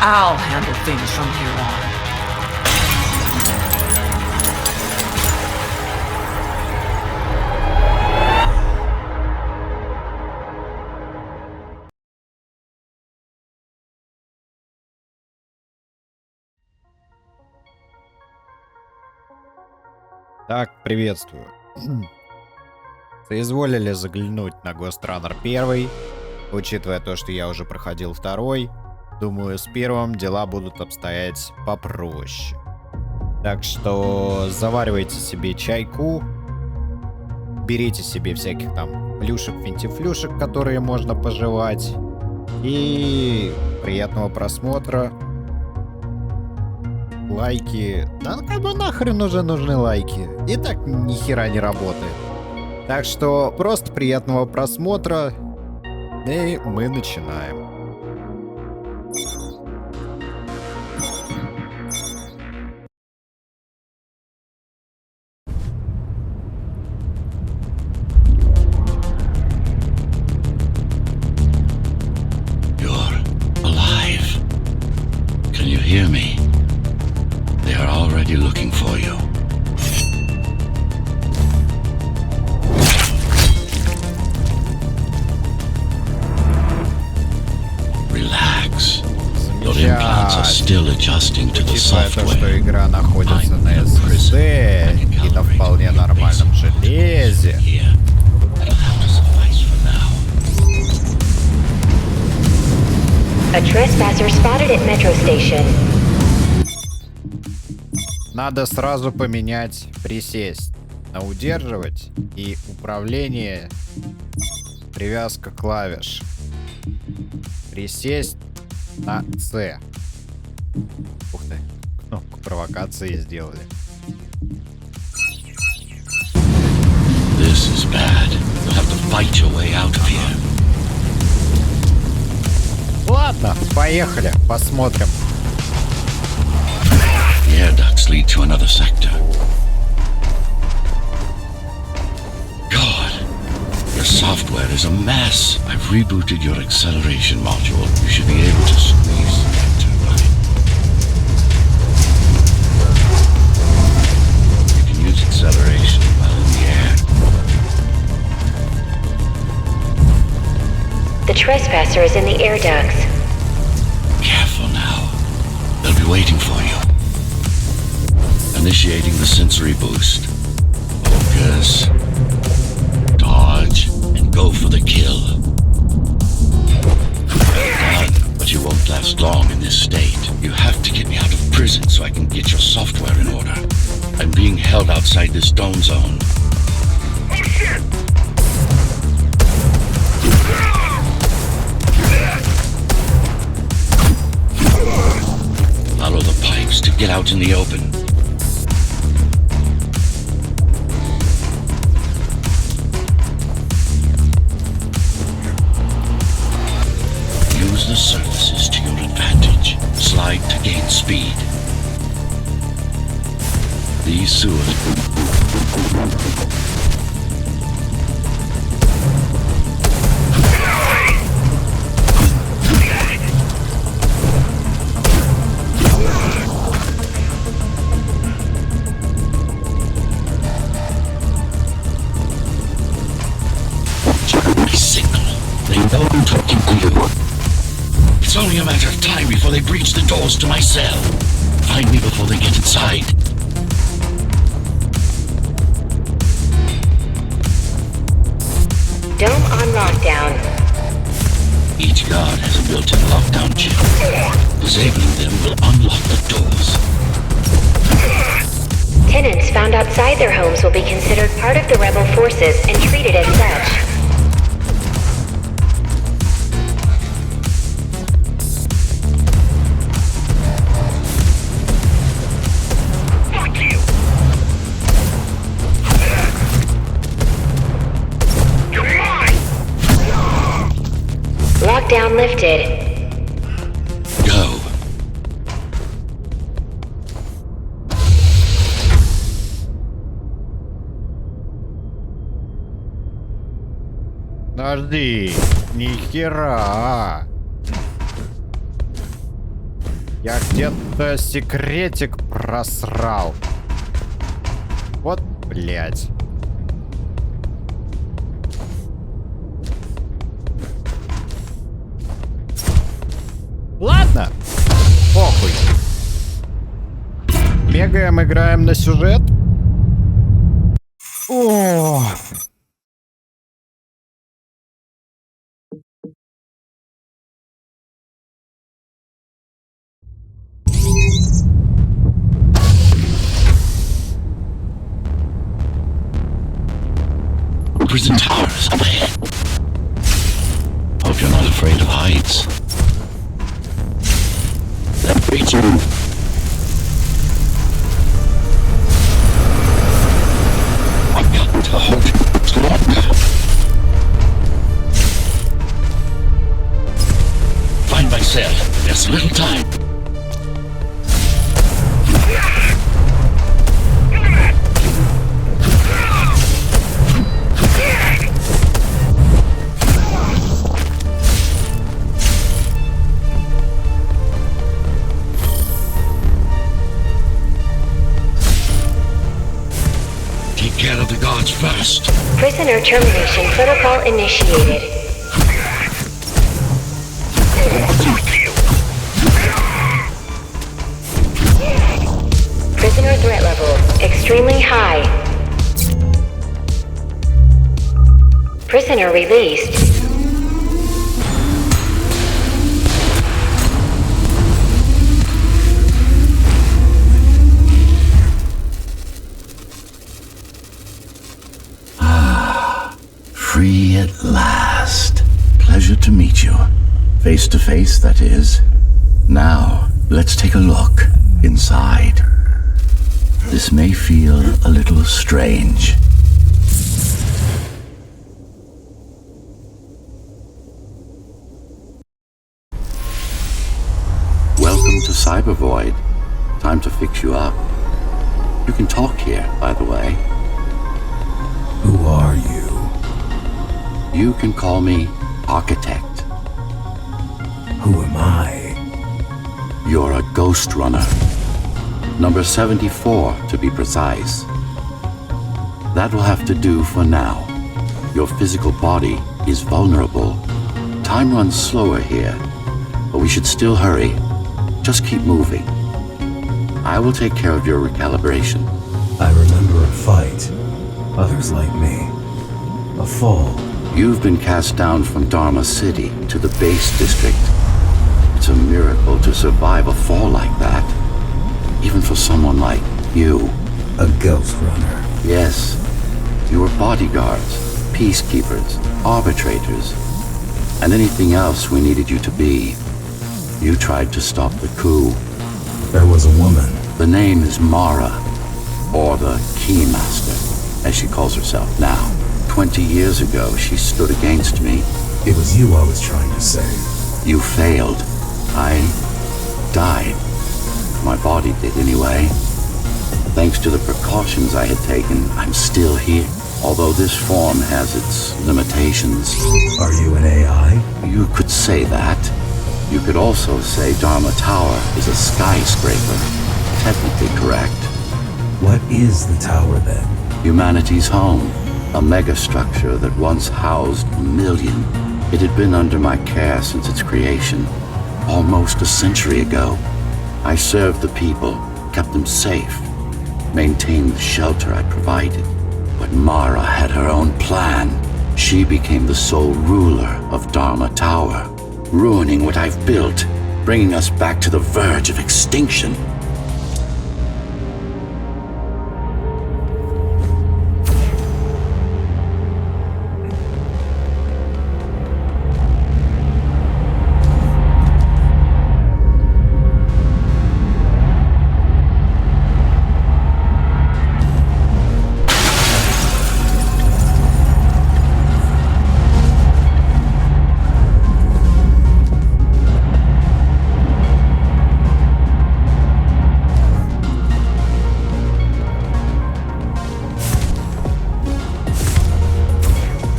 I'll handle things from here on. Так, приветствую. Соизволили заглянуть на Ghostrunner 1, учитывая то, что я уже проходил 2, думаю, с 1 дела будут обстоять попроще. Так что заваривайте себе чайку, берите себе всяких там плюшек-финтифлюшек, которые можно пожевать, и приятного просмотра. Лайки. Да кому нахрен уже нужны лайки? И так ни хера не работает. Так что просто приятного просмотра. И мы начинаем. You're alive. Can you hear me? They are already looking for you. Relax. Your implants are still adjusting to the Учитывая то, software. что игра находится на SSD и на вполне нормальном железе. Here. That'll have to suffice for now. A trespasser spotted at metro station. Надо сразу поменять присесть на удерживать и управление, привязка клавиш. Присесть на C. Ух ты, кнопку провокации сделали. This is bad. You'll have to fight your way out of here. Ладно, поехали, посмотрим. The air ducts lead to another sector. God, your software is a mess. I've rebooted your acceleration module. You should be able to squeeze that turbine. You can use acceleration while in the air. The trespasser is in the air ducts. Careful now. They'll be waiting for you. Initiating the sensory boost. Focus. Dodge. And go for the kill. Well done, but you won't last long in this state. You have to get me out of prison so I can get your software in order. I'm being held outside this dome zone. Oh shit! Follow the pipes to get out in the open. Use the surfaces to your advantage. Slide to gain speed. These sewers. My signal. They know I'm talking to you. It's only a matter of time before they breach the doors to my cell. Find me before they get inside. Dome on lockdown. Each guard has a built-in lockdown chip. Disabling them will unlock the doors. Tenants found outside their homes will be considered part of the rebel forces and treated as such. Fuck you! You're mine! Lockdown lifted. Go. Подожди, ни хера. Я где-то секретик просрал. Вот, блядь. Ладно, похуй. Бегаем, играем на сюжет. О. Prison towers up ahead. Hope you're not afraid of heights. That creature. I've got to hold it longer. Find my cell. There's little time. Take care of the guards first. Prisoner termination protocol initiated. Prisoner threat level extremely high. Prisoner released. Free at last. Pleasure to meet you. Face to face, that is. Now, let's take a look inside. This may feel a little strange. Welcome to Cyber Void. Time to fix you up. You can talk here, by the way. Who are you? You can call me Architect. Who am I? You're a Ghostrunner. Number 74, to be precise. That will have to do for now. Your physical body is vulnerable. Time runs slower here, but we should still hurry. Just keep moving. I will take care of your recalibration. I remember a fight. Others like me. A fall. You've been cast down from Dharma City to the base district. It's a miracle to survive a fall like that. Even for someone like you. A Ghostrunner. Yes. You were bodyguards, peacekeepers, arbitrators, and anything else we needed you to be. You tried to stop the coup. There was a woman. The name is Mara, or the Keymaster, as she calls herself now. 20 years ago, she stood against me. It was you I was trying to save. You failed. I died. My body did anyway. Thanks to the precautions I had taken, I'm still here. Although this form has its limitations. Are you an AI? You could say that. You could also say Dharma Tower is a skyscraper. Technically correct. What is the tower then? Humanity's home. A megastructure that once housed 1 million. It had been under my care since its creation, almost a century ago. I served the people, kept them safe, maintained the shelter I provided. But Mara had her own plan. She became the sole ruler of Dharma Tower, ruining what I've built, bringing us back to the verge of extinction.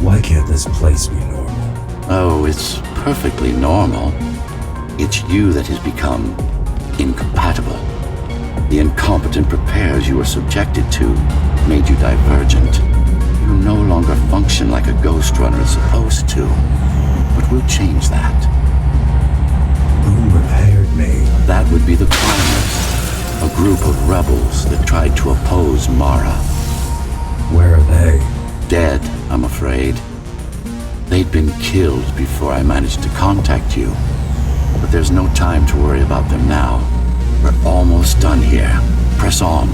Why can't this place be normal? Oh, it's perfectly normal. It's you that has become incompatible. The incompetent repairs you were subjected to made you divergent. You no longer function like a Ghostrunner is supposed to. But we'll change that. Who repaired me? That would be the Climbers, a group of rebels that tried to oppose Mara. Where are they? Dead, I'm afraid. They'd been killed before I managed to contact you. But there's no time to worry about them now. We're almost done here. Press on.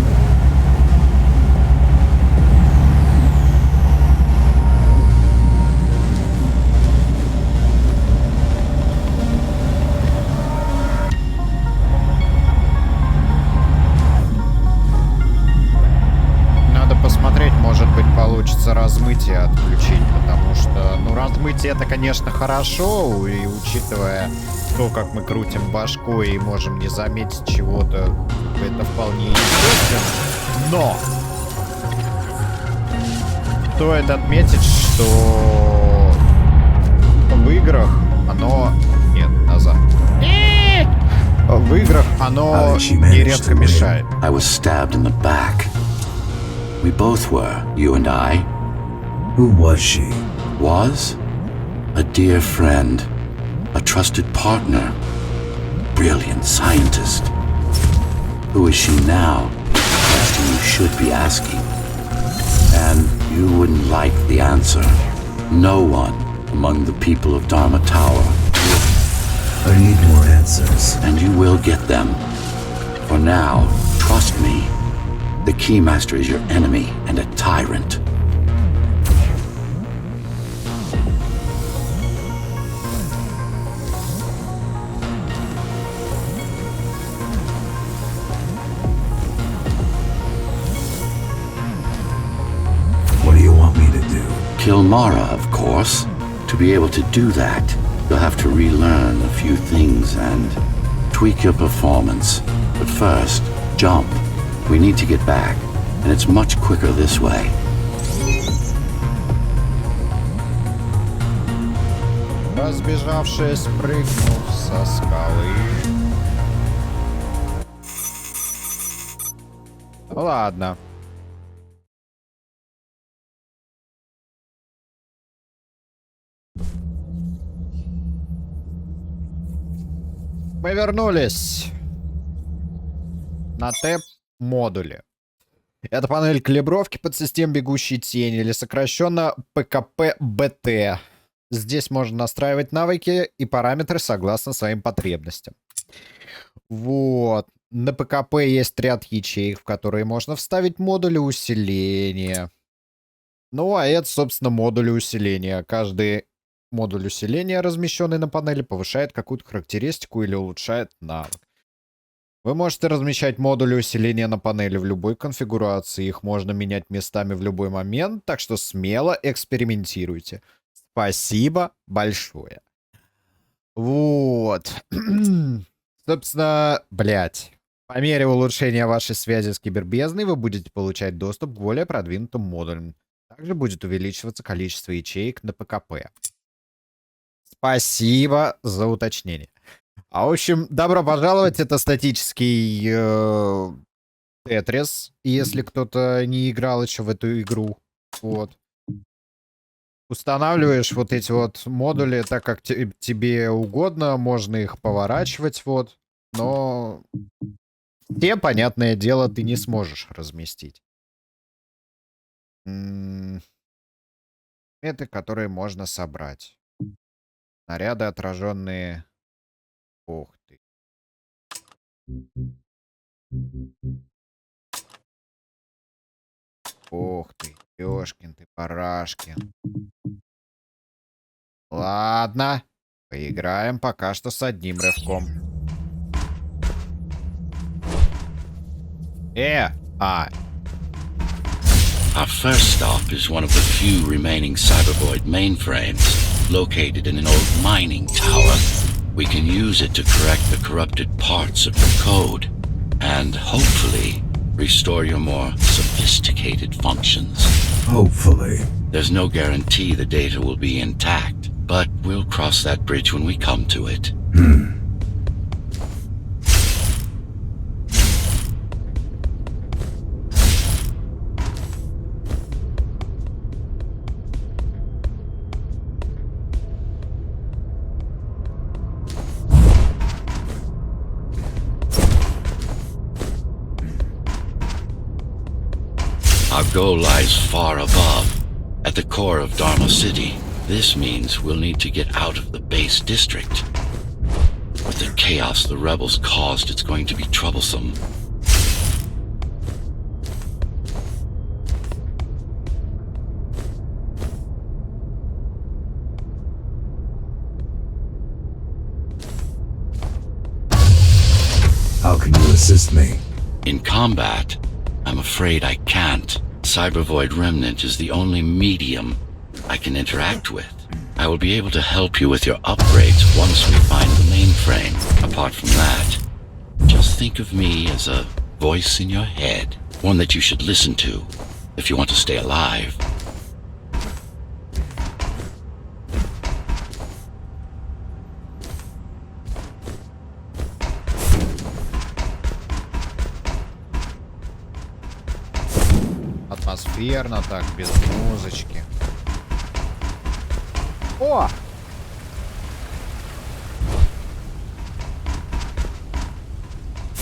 Посмотреть, может быть, получится размытие отключить, потому что, ну, размытие это, конечно, хорошо, и учитывая то, как мы крутим башкой и можем не заметить чего-то, это вполне естественно. Но стоит отметить, что в играх оно... Нет, назад. В играх оно нередко мешает. I was stabbed in the back. We both were, you and I. Who was she? Was? A dear friend. A trusted partner. Brilliant scientist. Who is she now? The question you should be asking. And you wouldn't like the answer. No one among the people of Dharma Tower. I need more answers. And you will get them. For now, trust me. The Keymaster is your enemy and a tyrant. What do you want me to do? Kill Mara, of course. To be able to do that, you'll have to relearn a few things and tweak your performance. But first, jump. We need to get back, and it's much quicker this way. Разбежавшись, прыгнув со скалы. Ладно. Мы вернулись на тэп модуле. Это панель калибровки под систем бегущей тени, или сокращенно ПКП-БТ. Здесь можно настраивать навыки и параметры согласно своим потребностям. Вот. На ПКП есть ряд ячеек, в которые можно вставить модули усиления. Ну, а это, собственно, модули усиления. Каждый модуль усиления, размещенный на панели, повышает какую-то характеристику или улучшает навык. Вы можете размещать модули усиления на панели в любой конфигурации. Их можно менять местами в любой момент, так что смело экспериментируйте. Спасибо большое. Вот. Собственно, блять. По мере улучшения вашей связи с кибербездной вы будете получать доступ к более продвинутым модулям. Также будет увеличиваться количество ячеек на ПКП. Спасибо за уточнение. А в общем, добро пожаловать, это статический Тетрис, если кто-то не играл еще в эту игру. Вот. Устанавливаешь вот эти вот модули так, как тебе угодно, можно их поворачивать, вот. Но те, понятное дело, ты не сможешь разместить. Это, которые можно собрать. Снаряды, отраженные... Ух ты. Ух ты, ёшкин ты, парашкин. Ладно, поиграем пока что с одним рывком. Our first stop is one of the few remaining cybervoid mainframes located in an old mining tower. We can use it to correct the corrupted parts of your code and hopefully restore your more sophisticated functions. Hopefully. There's no guarantee the data will be intact, but we'll cross that bridge when we come to it. goal lies far above, at the core of Dharma City. This means we'll need to get out of the base district. With the chaos the rebels caused, it's going to be troublesome. How can you assist me? In combat, I'm afraid I can't. Cybervoid Remnant is the only medium I can interact with. I will be able to help you with your upgrades once we find the mainframe. Apart from that, just think of me as a voice in your head, one that you should listen to if you want to stay alive. Атмосферно так, без музычки. О!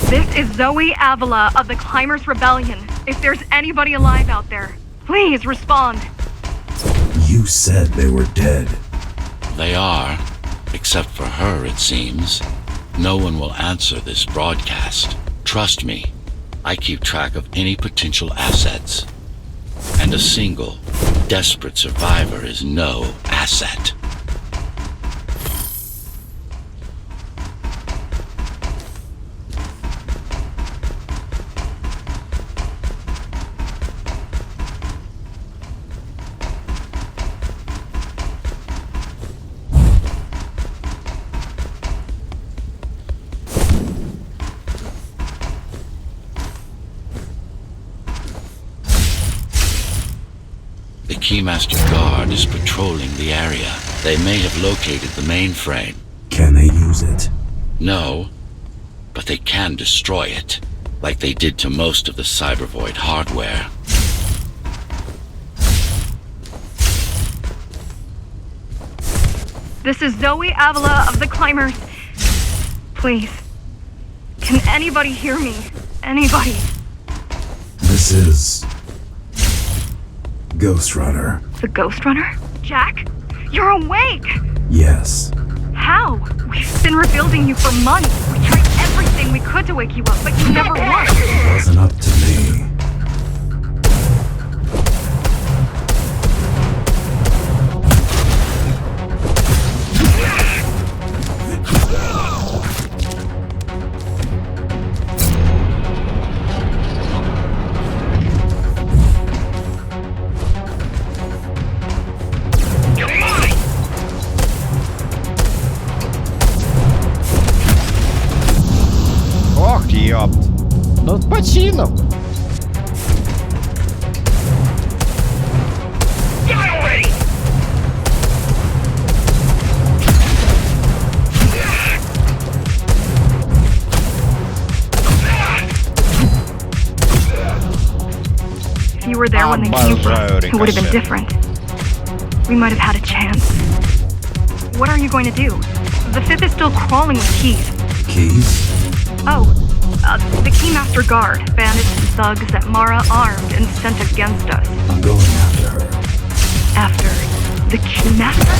This is Zoe Avila of the Climbers Rebellion. If there's anybody alive out there, please respond. You said they were dead. They are, except for her, it seems. No one will answer this broadcast. Trust me, I keep track of any potential assets. And a single, desperate survivor is no asset. The Keymaster Guard is patrolling the area. They may have located the mainframe. Can they use it? No, but they can destroy it, like they did to most of the Cybervoid hardware. This is Zoe Avila of the Climbers. Please, can anybody hear me? Anybody? This is Ghostrunner. The Ghostrunner? Jack? You're awake! Yes. How? We've been rebuilding you for months. We tried everything we could to wake you up, but you never woke. It wasn't up to me. Ох, ёпт. Ну, по чину. Die already! If you were there when they came for us, it would have been different. We might have had a chance. What are you going to do? The Fifth is still crawling with keys. Keys? Oh, the Keymaster Guard, bandits and thugs that Mara armed and sent against us. I'm going after her. After the Keymaster?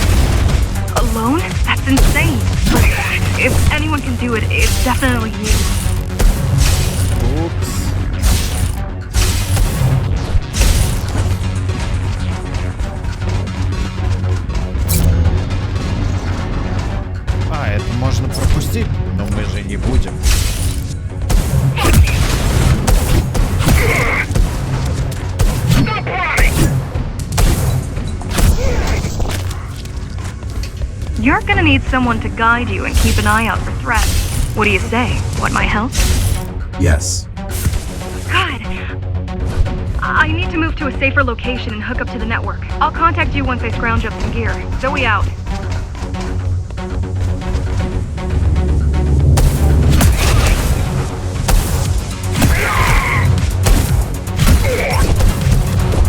Alone? That's insane. But if anyone can do it, it's definitely you. Упс. А, это можно пропустить, но мы же не будем. Stop running! You're gonna need someone to guide you and keep an eye out for threats. What do you say? Want my help? Yes. Good. I need to move to a safer location and hook up to the network. I'll contact you once I scrounge up some gear. Zoe out.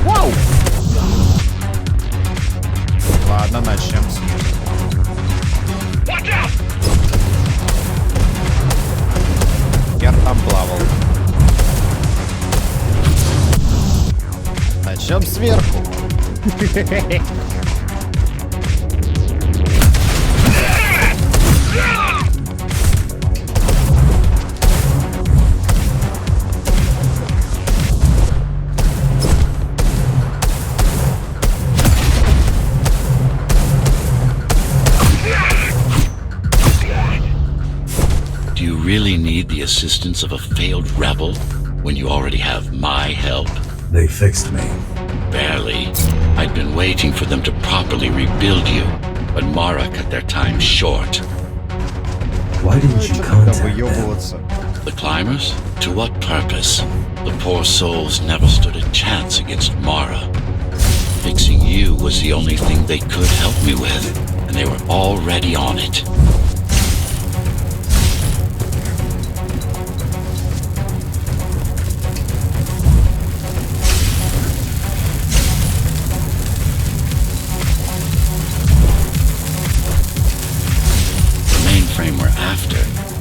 Вау! Ладно, начнем с нее. Watch out! Я там плавал. Начнем сверху. Do you really need the assistance of a failed rebel when you already have my help? They fixed me. Barely. I'd been waiting for them to properly rebuild you, but Mara cut their time short. Why didn't you contact them? Выебываться. The climbers? To what purpose? The poor souls never stood a chance against Mara. Fixing you was the only thing they could help me with, and they were already on it.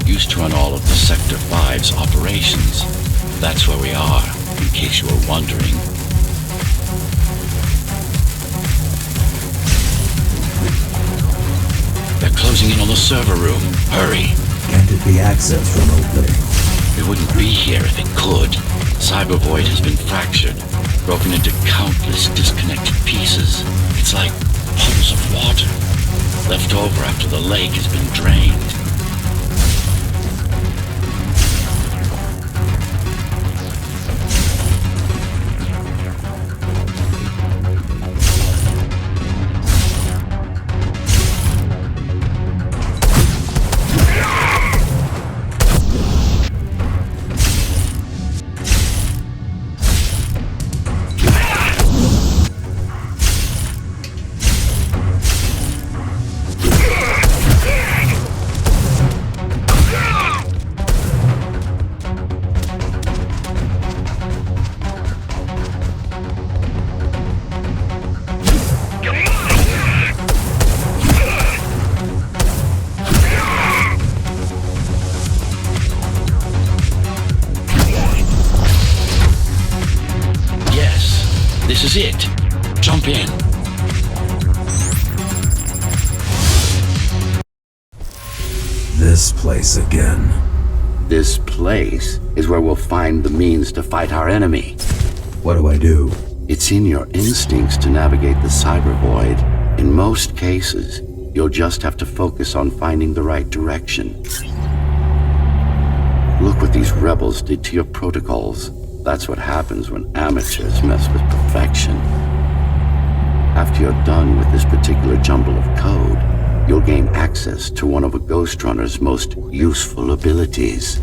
Used to run all of the Sector 5's operations. That's where we are, in case you were wondering. They're closing in on the server room. Hurry. Can't it be accessed remotely? It wouldn't be here if it could. Cyber Void has been fractured, broken into countless disconnected pieces. It's like puddles of water, left over after the lake has been drained. This is it. Jump in. This place again. This place is where we'll find the means to fight our enemy. What do I do? It's in your instincts to navigate the cyber void. In most cases, you'll just have to focus on finding the right direction. Look what these rebels did to your protocols. That's what happens when amateurs mess with perfection. After you're done with this particular jumble of code, you'll gain access to one of a Ghostrunner's most useful abilities.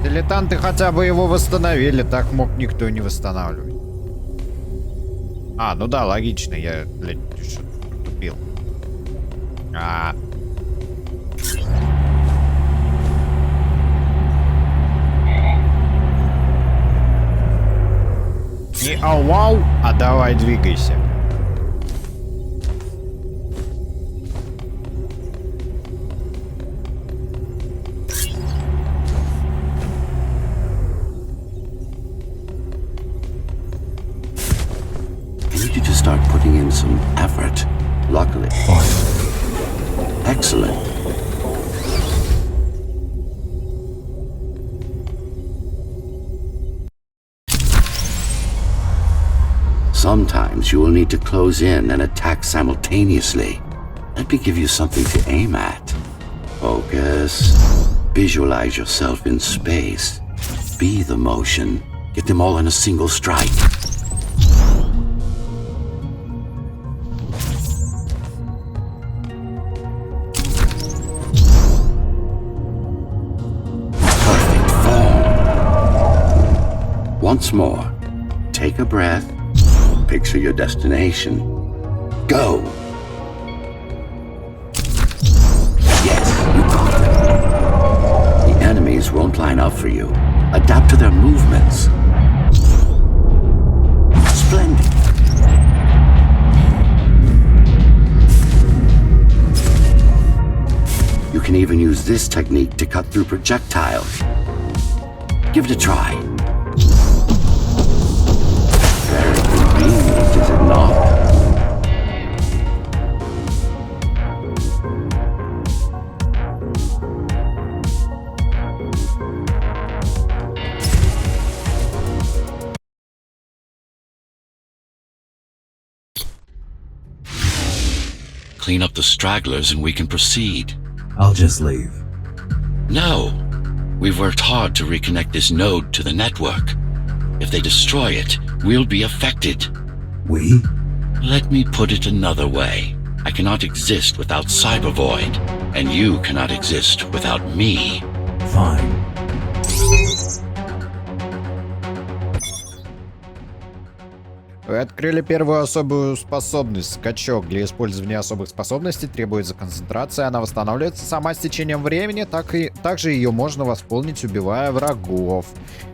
Дилетанты хотя бы его восстановили, так мог никто не восстанавливать. А, ну да, логично, я, блядь, что-то тупил. Не ау-вау, а давай двигайся. I need you to start putting in some effort. Luckily. Excellent. Sometimes you will need to close in and attack simultaneously. Let me give you something to aim at. Focus. Visualize yourself in space. Be the motion. Get them all in a single strike. Perfect form. Once more. Take a breath. Picture your destination. Go! Yes, you got it. The enemies won't line up for you. Adapt to their movements. Splendid. You can even use this technique to cut through projectiles. Give it a try. not. Clean up the stragglers and we can proceed. I'll just leave. No. We've worked hard to reconnect this node to the network. If they destroy it, we'll be affected. We? Let me put it another way. I cannot exist without Cybervoid, and you cannot exist without me. Fine. Вы открыли первую особую способность. Скачок. Для использования особых способностей требуется концентрация. Она восстанавливается сама с течением времени. Также ее можно восполнить, убивая врагов.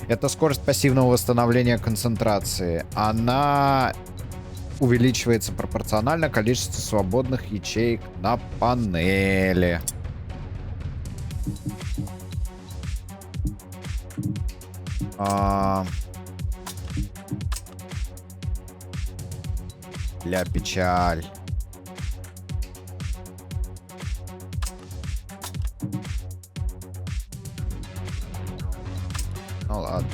Это скорость пассивного восстановления концентрации. Она увеличивается пропорционально количеству свободных ячеек на панели. Для печаль. Ну ладно.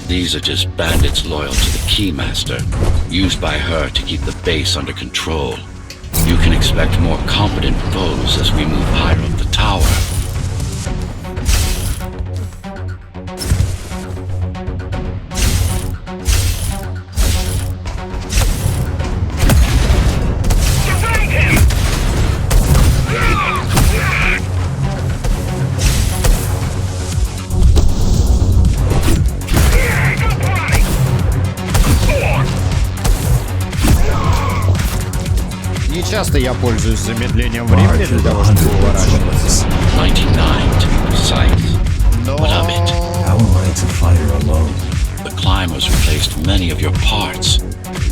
These are just bandits loyal to the Keymaster, used by her to keep the base under control. You can expect more competent foes as we move higher up the tower. Часто я пользуюсь замедлением времени для того, чтобы уворачиваться. 99 to be precise. Но... What of it? How am I to fight her alone? The climbers replaced many of your parts,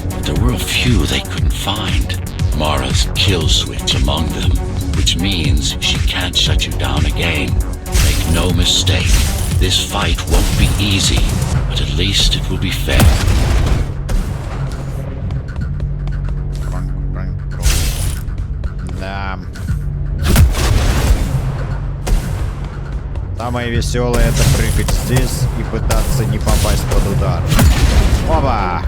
but there were a few they couldn't find. Mara's kill switch among them, which means she can't shut you down again. Make no mistake, this fight won't be easy, but at least it will be fair. Да. Самое веселое — это прыгать здесь и пытаться не попасть под удар. Опа!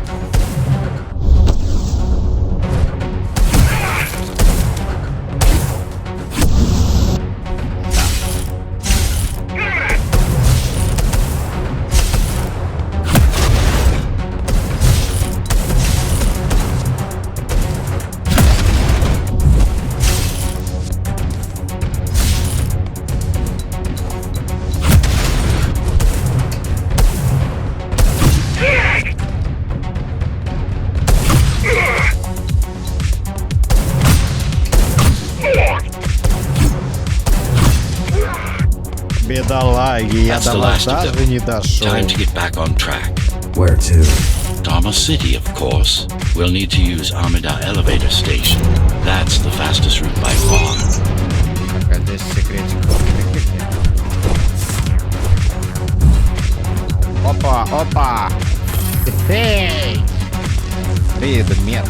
Бедолаги, я до вас даже не дошел. Time to get back on track. Where to? Dharma City, of course. We'll need to use Amida Elevator Station. That's the fastest route by far. Так, а здесь секретик. Опа, опа! Эй! Предмет.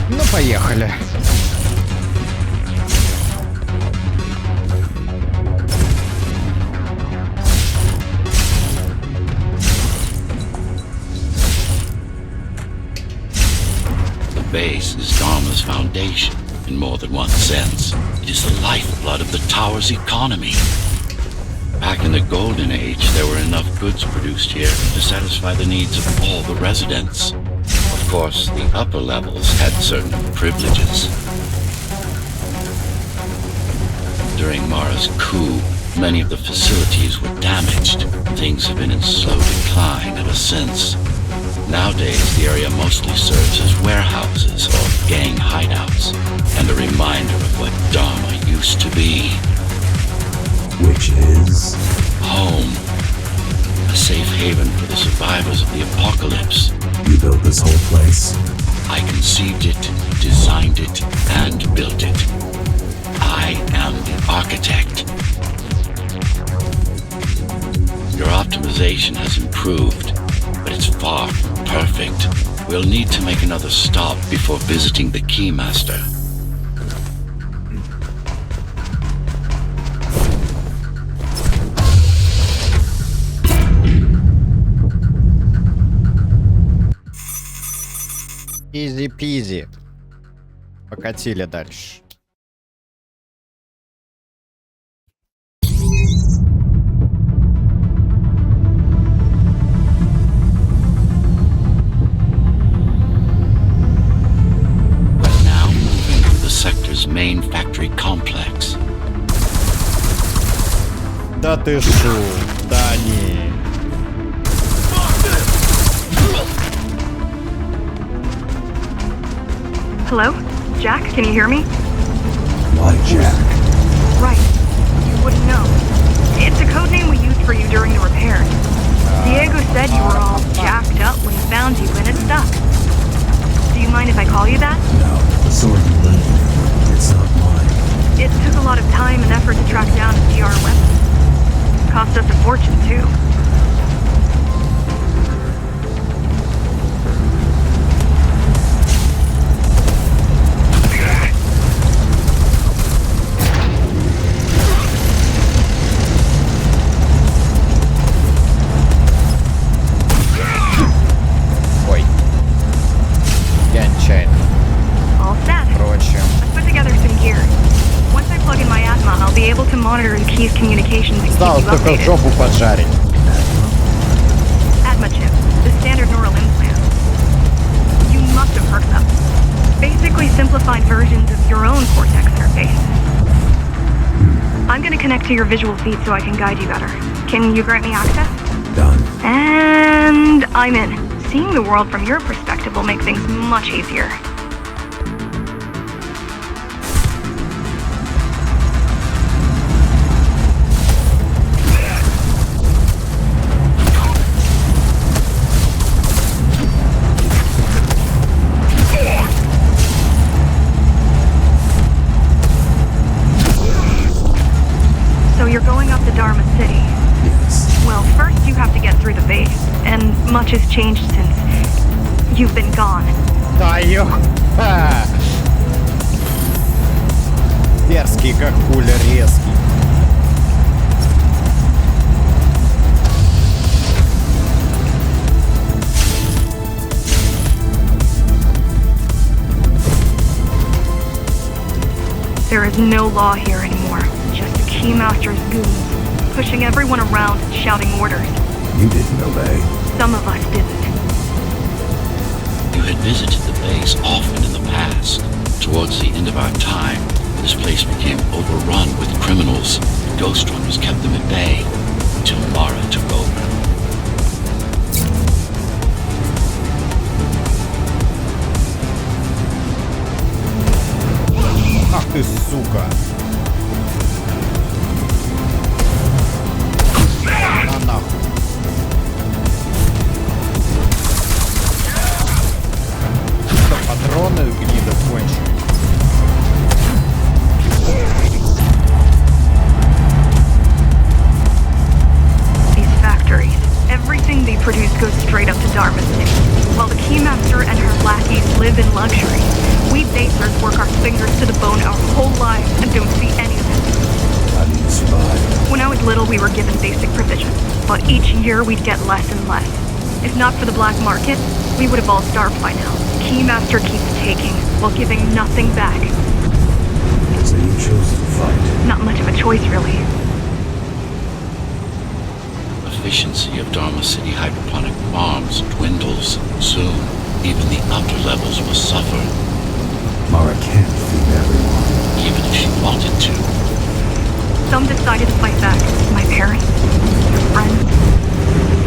Ну, поехали. The base is Dharma's foundation, in more than one sense. It is the lifeblood of the tower's economy. Back in the Golden Age, there were enough goods produced here to satisfy the needs of all the residents. Of course, the upper levels had certain privileges. During Mara's coup, many of the facilities were damaged. Things have been in slow decline ever since. Nowadays, the area mostly serves as warehouses or gang hideouts, and a reminder of what Dharma used to be. Which is? Home. A safe haven for the survivors of the apocalypse. You built this whole place? I conceived it, designed it, and built it. I am the architect. Your optimization has improved, but it's far from perfect. We'll need to make another stop before visiting the Keymaster. Изи-пизи. Покатили дальше. Main factory complex. Да ты шо? Да не. Hello? Jack, can you hear me? Why Jack? Right. You wouldn't know. It's a code name we used for you during the repairs. Diego said you were all jacked up when he found you and it stuck. Do you mind if I call you that? No, the sword you lent me. It's not mine. It took a lot of time and effort to track down a DR weapon. Cost us a fortune, too. Ой. Я нечаянно. All set. Впрочем. Let's put together some gear. Once I plug in my Atma, I'll be able to monitor the key's communications and keep Осталось you только updated. жопу поджарить. Atma chip, the standard neural implant. You must have heard of them. Basically simplified versions of your own Cortex interface. I'm gonna connect to your visual feed so I can guide you better. Can you grant me access? Done. And I'm in. Seeing the world from your perspective will make things much easier. So you're going up to Dharma City. Yes. Well, first you have to get through the base, and much has changed since you've been gone. Да ё. Ха. Дерзкий, как пуля, резкий. There is no law here anymore. Just the Keymaster's goons, pushing everyone around and shouting orders. You didn't obey. Some of us didn't. You had visited the base often in the past. Towards the end of our time, this place became overrun with criminals. Ghostrunners kept them at bay until Mara took over. Ах ты, сука. На нахуй. Что, патроны гнида кончились? These factories, everything they produce goes straight up to Dharma City. While the Keymaster and her lackeys live in luxury, we basers work our fingers to the bone our whole lives and don't see any of it. How do you survive? When I was little, we were given basic provisions, but each year we'd get less and less. If not for the black market, we would have all starved by now. Keymaster keeps taking, while giving nothing back. So you chose to fight. Not much of a choice, really. Efficiency of Dharma City hydroponic farms dwindles. Soon, even the outer levels will suffer. Mara can't feed everyone. Even if she wanted to. Some decided to fight back. My parents, their friends,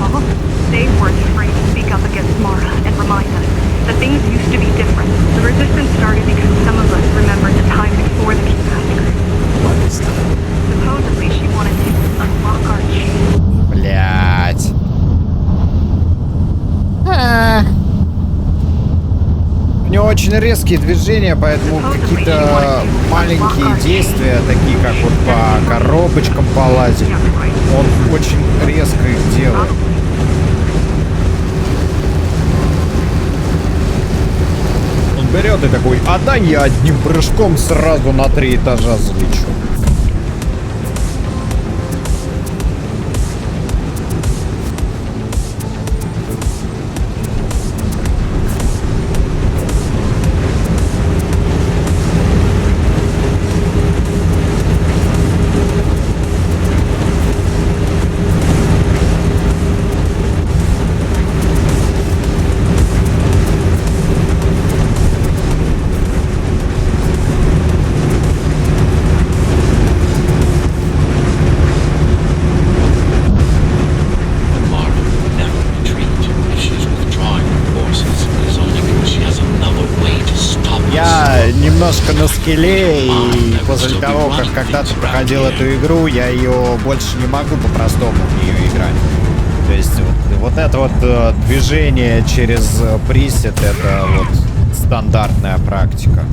well, they weren't afraid to speak up against Mara and remind us that things used to be different. The resistance started because some of us remembered the time before the King massacre. What is that? Supposedly she wanted to unlock our chains. Блять. У него очень резкие движения, поэтому какие-то маленькие действия, такие как вот по коробочкам полазить, он очень резко их делает. Он берет и такой, а да я одним прыжком сразу на 3 этажа залечу. Немножко на скилле, и после того, как когда-то проходил эту игру, я ее больше не могу по-простому в нее играть. То есть вот это вот движение через пресет, это вот стандартная практика.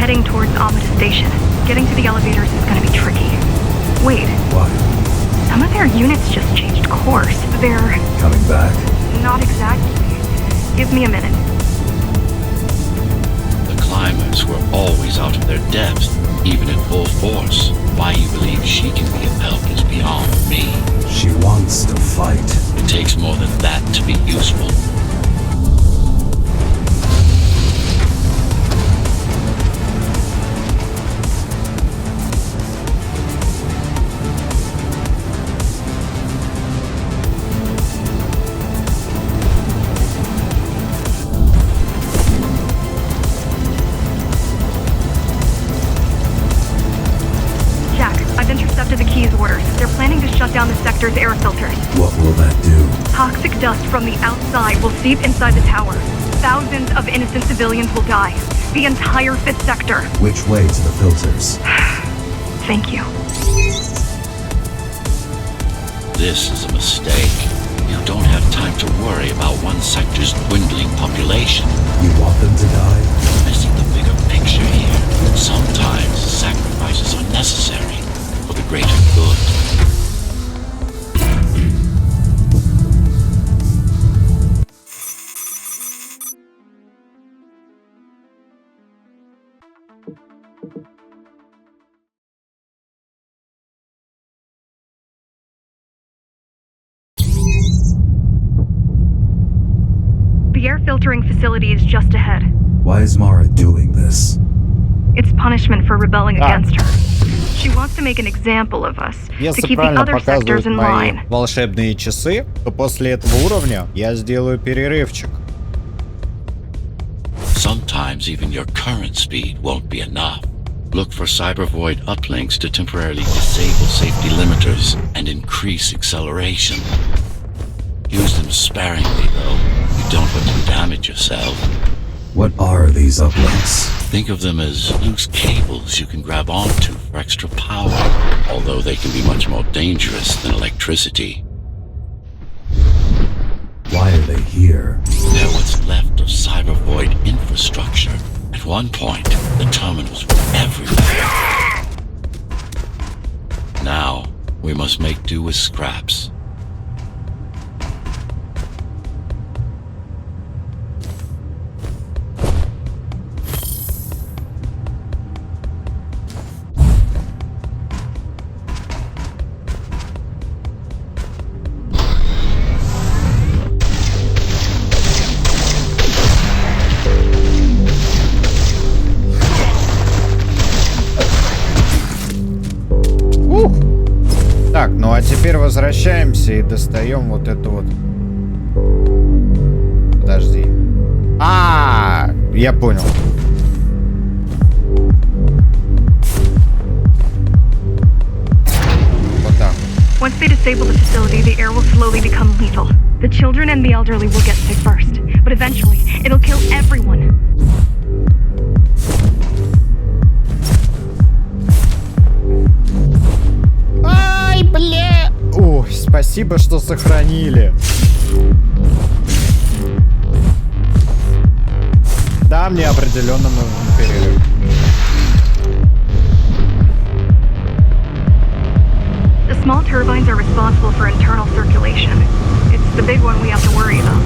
Heading towards Amida Station. Getting to the elevators is going to be tricky. Wait. What? Some of their units just changed course. They're... Coming back? Not exactly. Give me a minute. The climbers were always out of their depth, even at full force. Why you believe she can be of help is beyond me. She wants to fight. It takes more than that to be useful. Down the sector's air filters. What will that do? Toxic dust from the outside will seep inside the tower. Thousands of innocent civilians will die. The entire 5th sector. Which way to the filters? Thank you. This is a mistake. You don't have time to worry about one sector's dwindling population. You want them to die? You're missing the bigger picture here. Sometimes sacrifices are necessary for the greater good. The air filtering facility is just ahead. Why is Mara doing this? It's punishment for rebelling against her. She wants to make an example of us, to Если keep the правильно other sectors показывают in мои line. волшебные часы, то после этого уровня я сделаю перерывчик. Sometimes even your current speed won't be enough. Look for cyber void uplinks to temporarily disable safety limiters and increase acceleration. Use them sparingly, though. You don't want to damage yourself. What are these uplinks? Think of them as loose cables you can grab onto for extra power, although they can be much more dangerous than electricity. Why are they here? They're what's left of cyber void infrastructure. At one point, the terminals were everywhere. Now, we must make do with scraps. теперь возвращаемся и достаем вот это вот. Подожди. Я понял. Вот так. Once they disable the facility, the air will slowly become lethal. The children and the elderly will get sick first, but eventually, it'll kill everyone. Ай, бля! Ой, спасибо, что сохранили. Да, мне определенно нужен перерыв. The small turbines are responsible for internal circulation. It's the big one we have to worry about.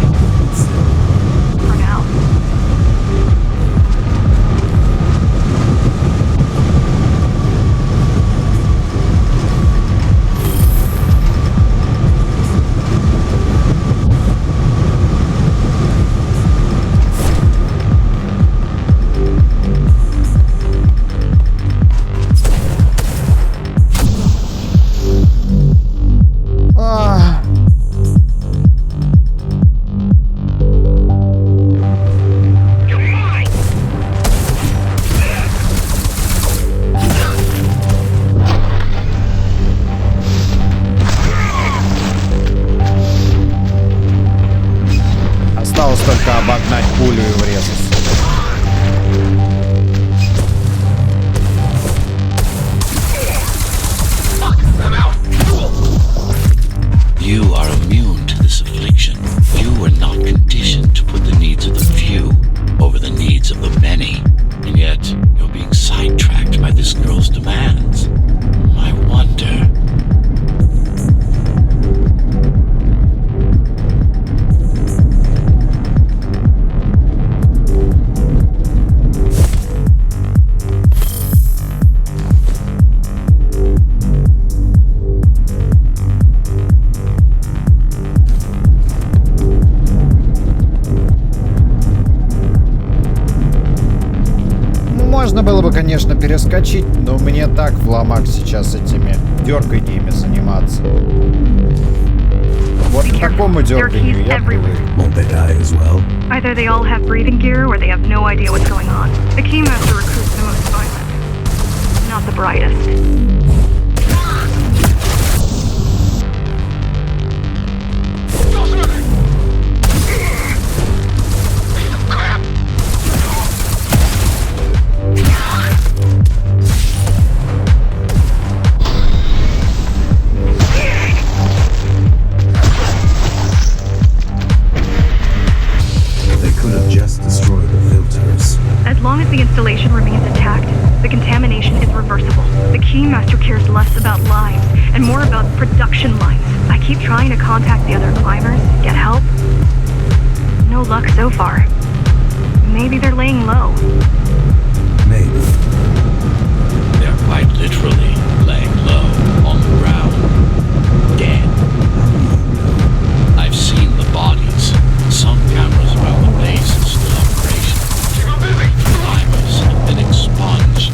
For now. Осталось только обогнать пулю и врезаться. You are immune to this affliction. You are not conditioned to put the needs of the few over the needs of the many. And yet, you're being sidetracked by this girl's demands. I wonder... Можно было бы, конечно, перескочить, но мне так в ломак сейчас этими дерганиями заниматься. Вот к такому дерганию я привык. Won't they die as well? Either they all have breathing gear or they have no idea what's going on. The keymaster recruits the most violent, not the brightest. As long as the installation remains intact, the contamination is reversible. The Keymaster cares less about lives and more about production lines. I keep trying to contact the other climbers, get help. No luck so far. Maybe they're laying low. Maybe. They're quite literally laying low on the ground. Dead. I've seen the bodies. Some cameras around the base are still operational. Climbers have been expunged.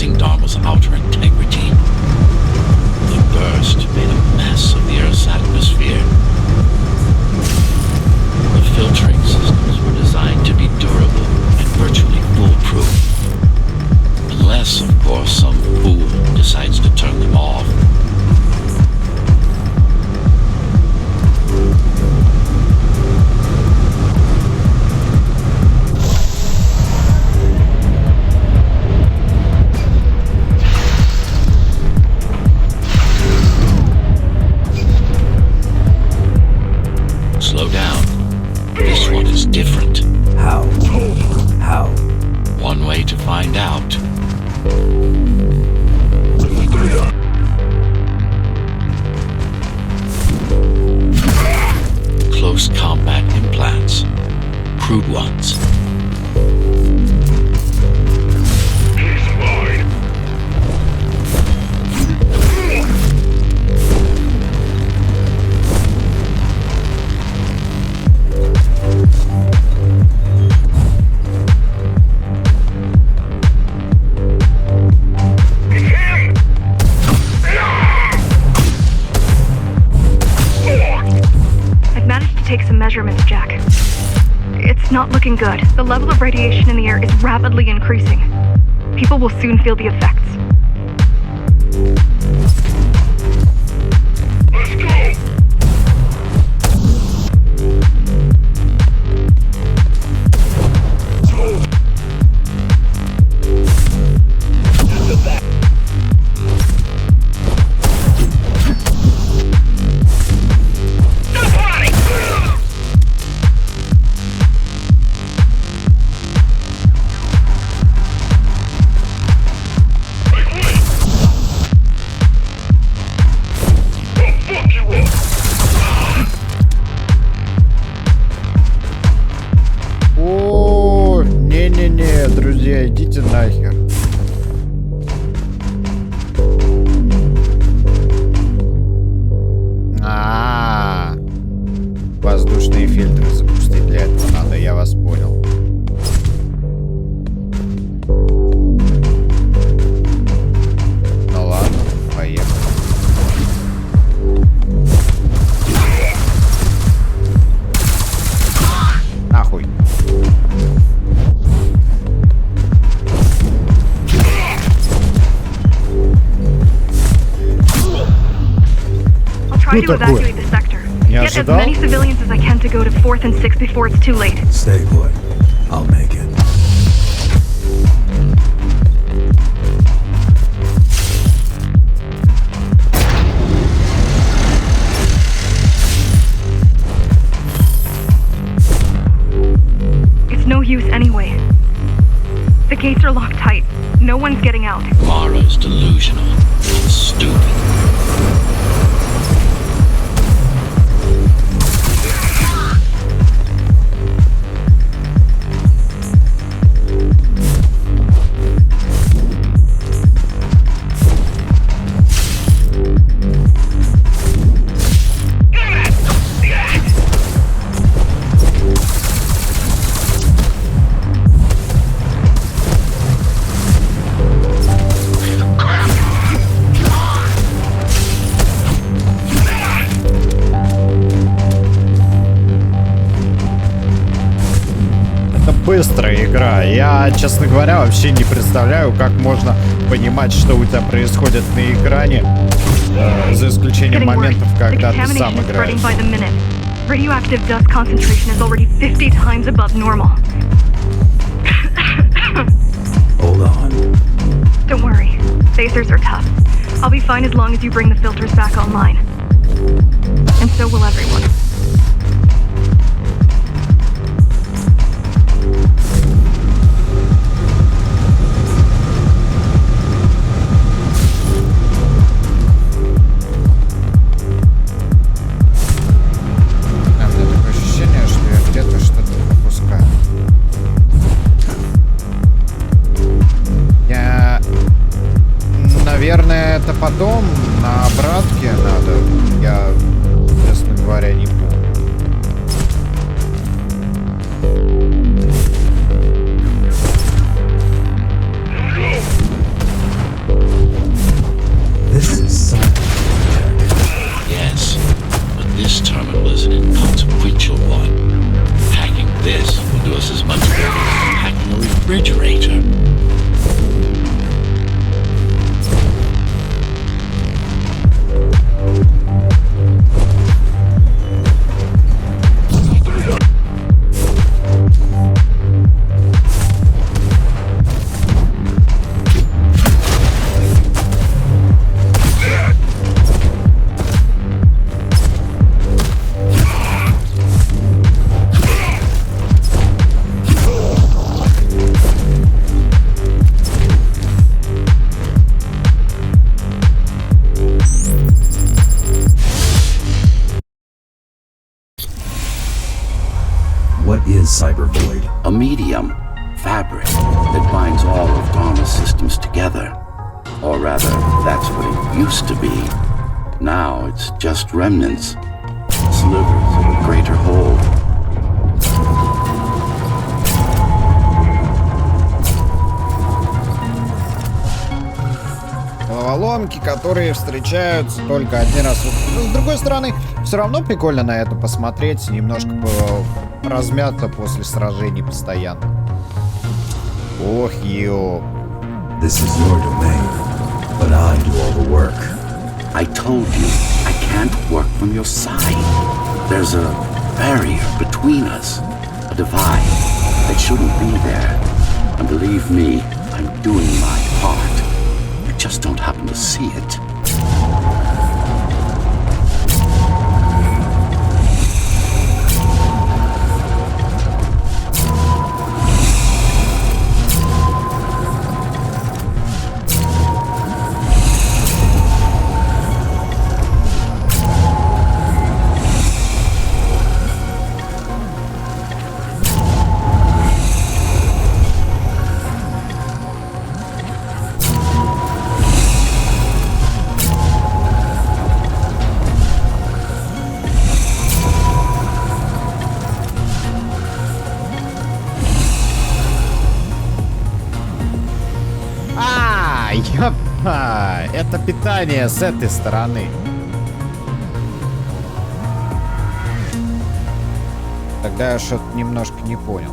compromising Dharma's outer integrity. The burst made a mess of the Earth's atmosphere. The filtering systems were designed to be durable and virtually foolproof. Unless, of course, some fool decides to turn them off. Slow down. This one is different. How? How? One way to find out. Close combat implants. Crude ones. He's mine. Him! I've managed to take some measurements, Jack. It's not looking good. The level of radiation in the air is rapidly increasing. People will soon feel the effects. Let's go! Stop running! Make way! I'll fuck you up! О, не-не-не, друзья, идите нахер. Воздушные фильтры запустить для этого надо, я вас понял. Ну ладно, поехали. Нахуй. I'll try Ну to такое. evacuate the sector. Я Get as ожидал. many civilians as I can to go to 4th and 6th before it's too late. Stay put. I'll make it. It's no use anyway. The gates are locked tight. No one's getting out. Mara's delusional and stupid. Быстрая игра. Я, честно говоря, вообще не представляю, как можно понимать, что у тебя происходит на экране, за исключением Getting worse. моментов, The когда ты сам contamination is играешь. spreading by the minute. Radioactive dust concentration is already 50 times above normal. Hold on. Don't worry. Phasers are tough. I'll be fine as long as you bring the filters back online. And so will everyone. Наверное, это потом на обратке надо. Я, честно говоря, не помню. refrigerator. What is Cyber Void? A medium, fabric, that binds all of Dharma's systems together. Or rather, that's what it used to be. Now it's just remnants, slivers of a greater whole. Головоломки, которые встречаются только один раз. Но, с другой стороны, все равно прикольно на это посмотреть. Немножко размято после сражений постоянно. Ох, ё. This is your domain, but I do all the work. I told you, I can't work from your side. There's a barrier between us, a divide that shouldn't be there. And believe me, I'm doing my part. You just don't happen to see it. Это питание с этой стороны. Тогда я что-то немножко не понял.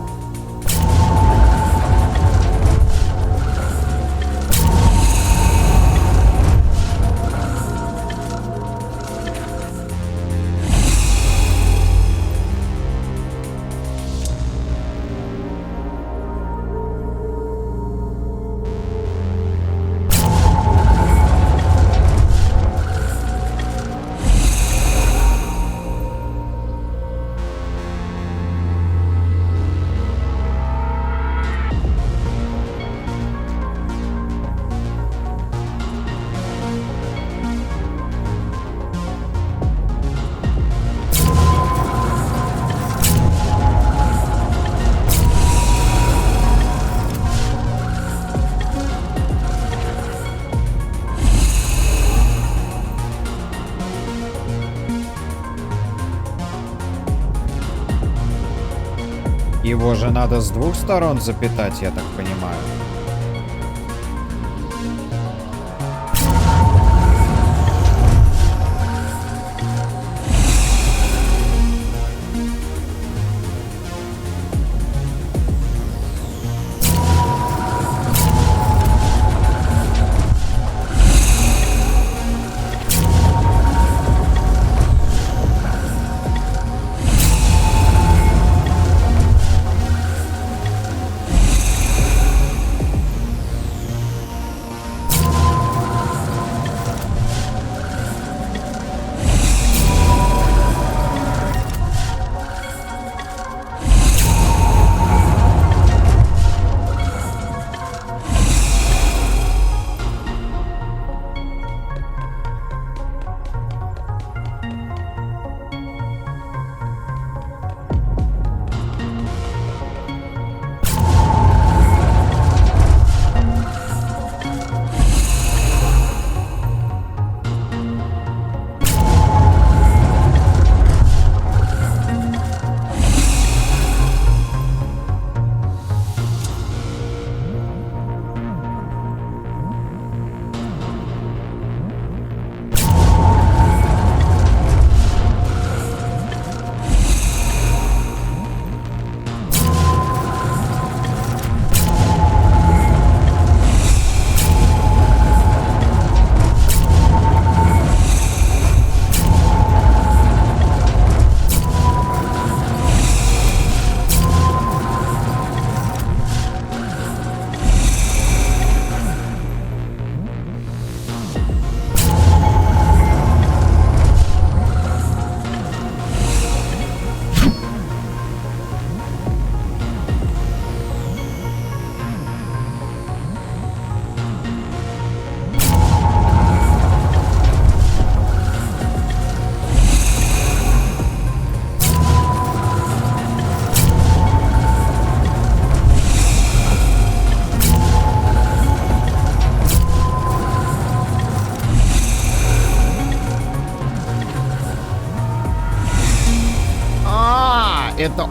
Его же надо с двух сторон запитать, я так понимаю.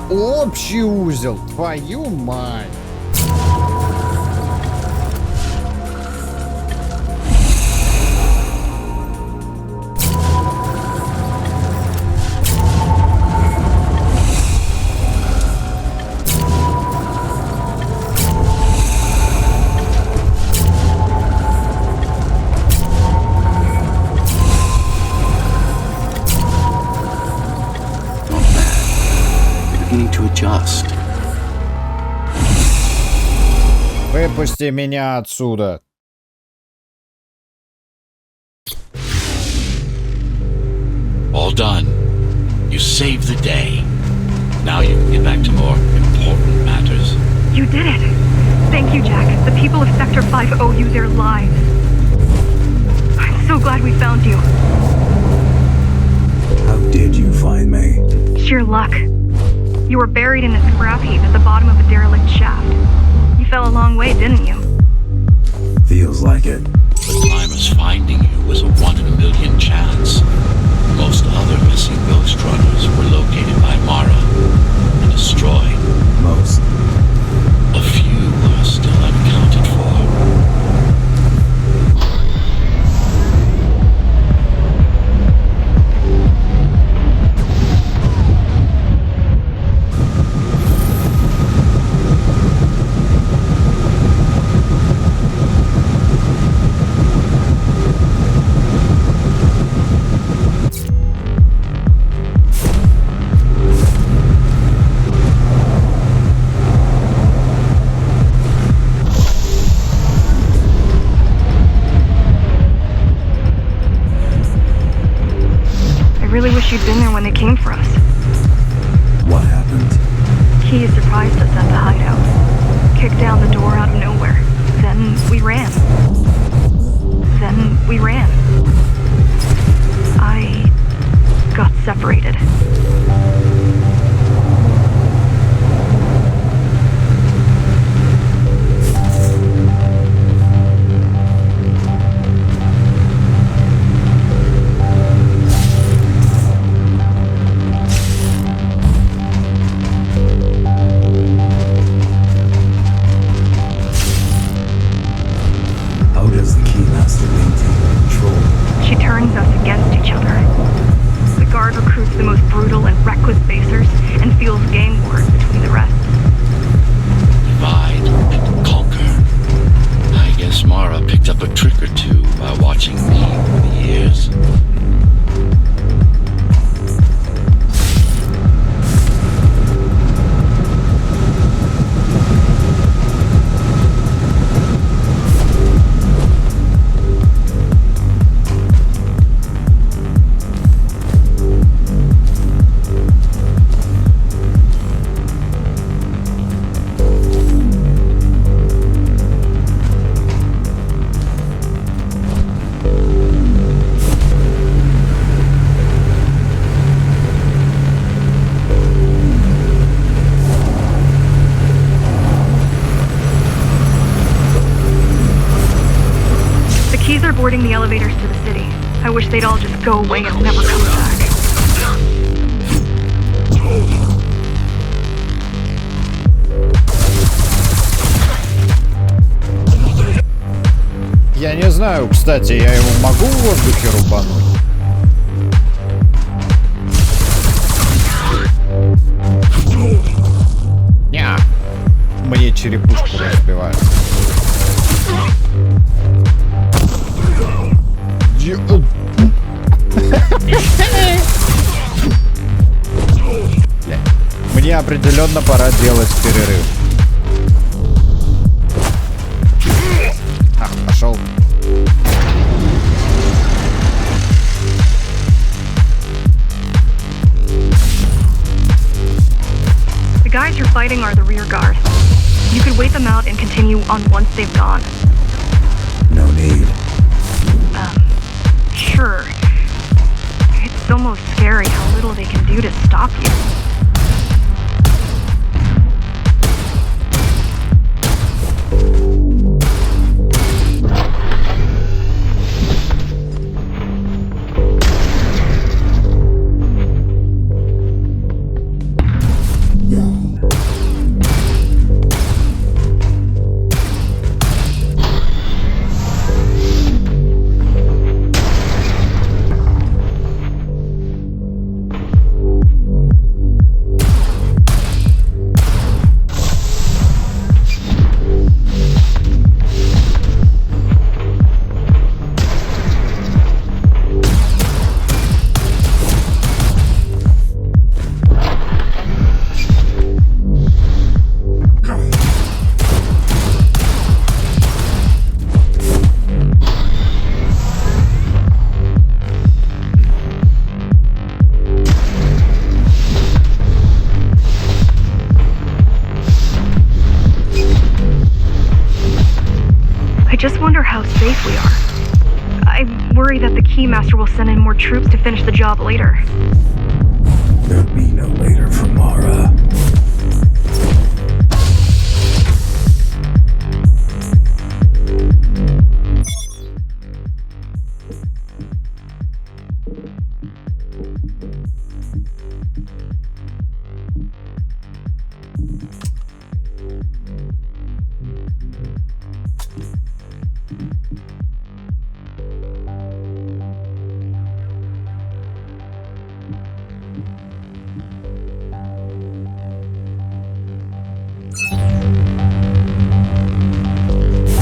Общий узел, твою мать. Just. Выпусти меня отсюда. All done. You saved the day. Now you can get back to more important matters. You did it! Thank you, Jack. The people of Sector 5 owe you their lives. I'm so glad we found you. How did you find me? Sheer luck. You were buried in a scrap heap at the bottom of a derelict shaft. You fell a long way, didn't you? Feels like it. The climbers finding you was a 1 in a million chance. Most other missing Ghostrunners were located by Mara and destroyed. Most. A few are still unaccounted for. I really wish you'd been there when they came for us. What happened? He surprised us at the hideout. Kicked down the door out of nowhere. Then we ran. I got separated. How does the Keymaster maintain control? She turns us against each other. The guard recruits the most brutal and reckless basers and fuels gang wars between the rest. Divide and conquer. I guess Mara picked up a trick or two by watching me over the years. Boarding the elevators to the city. I wish they'd all just go away and never come back. Я не знаю, кстати, я его могу в воздухе рубануть? Ня. Мне черепушку разбивают. Мне определенно пора делать перерыв. Ах, пошел. The guys you're fighting are the rear guard. You could wait them out and continue on once they've gone. No need. Sure. It's almost scary how little they can do to stop you. just wonder how safe we are. I worry that the Keymaster will send in more troops to finish the job later. There'll be no later for Mara.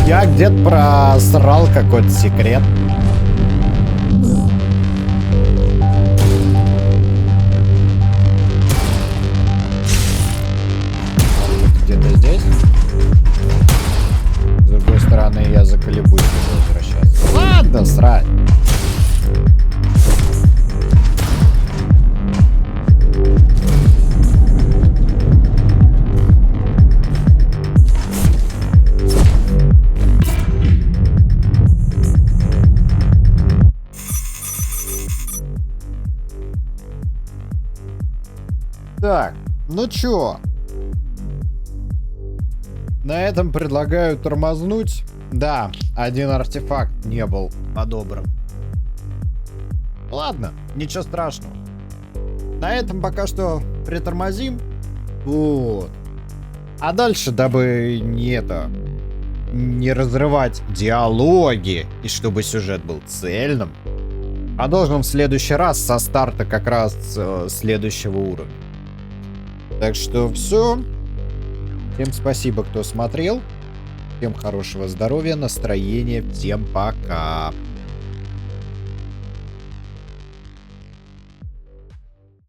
Я где-то просрал какой-то секрет. Где-то здесь. С другой стороны, я заколебусь возвращаться. Ладно, срать. Так, ну чё? На этом предлагаю тормознуть. Да, один артефакт не был подобран. Ладно, ничего страшного. На этом пока что притормозим. Вот. А дальше, дабы не разрывать диалоги и чтобы сюжет был цельным, продолжим в следующий раз со старта как раз следующего уровня. Так что все. Всем спасибо, кто смотрел. Всем хорошего здоровья, настроения. Всем пока.